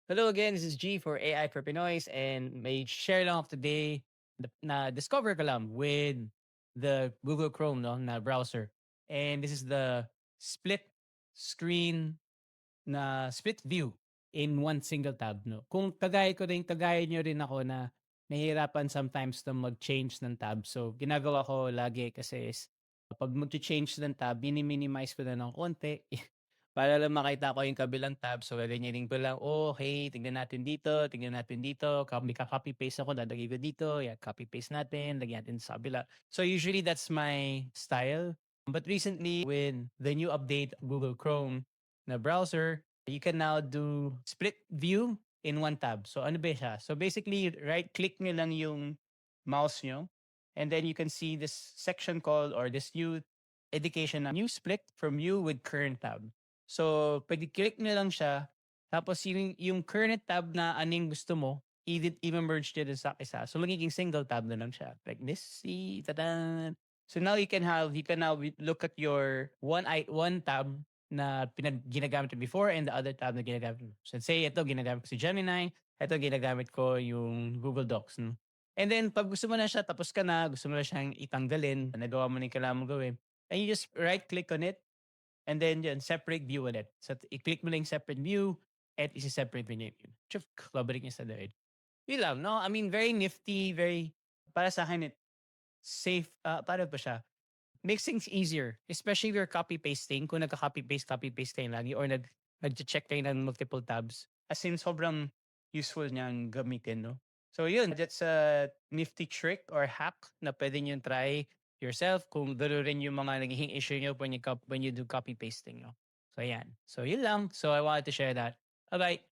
Hello again, this is G for AI for Pinoys and may share lang ako today na discover ko lang with the Google Chrome na browser. And this is the split screen na split view in one single tab, no? Kung kagaya niyo rin ako na nahihirapan sometimes na mag-change ng tab. So, ginagawa ko lagi kasi is pag mag-change ng tab, mini-minimize ko na ng konti para lang makita ko yung kabilang tab. So, gaganyanin ko lang, oh, hey, tingnan natin dito. Copy paste ako, lalagay ko dito. Yeah, copy paste natin, lagyan natin sa kabila. So, usually that's my style. But recently, with the new update Google Chrome na browser, you can now do split view in one tab. So ano ba siya? So basically, right-click nyo lang yung mouse nyo and then you can see this section called or this new education na new split from view with current tab. So pwede click nyo lang siya tapos yung current tab na aning gusto mo, i-merge nyo dun sa isa. So magiging single tab na lang siya. Like this, see, tadan. So now you can now look at your one tab na ginagamit ko before and the other tab na ginagamit ko. So say ito ginagamit ko si Gemini, ito ginagamit ko yung Google Docs. No? And then pag gusto mo na siya, tapos ka na, gusto mo na siyang itanggalin, nagawa mo na yung kailangan mo gawin, and you just right click on it and then yun, separate view ulit. So i-click mo lang yung separate view at isi-separate mo niya yun. Chuf, babalik niya sa daig. Yun lang, no? I mean, very nifty, very, para sa akin, safe, paano ba siya? Makes things easier, especially if you're copy pasting. Kung copy paste kayo lagi or nag-check kayo ng multiple tabs. As in, sobrang useful niyang gamitin, no? So yun, that's a nifty trick or hack na pwede nyo try yourself kung gano'n rin yung mga nagiging issue nyo when you do copy pasting, no? So yan. So yun lang. So I wanted to share that. Bye-bye.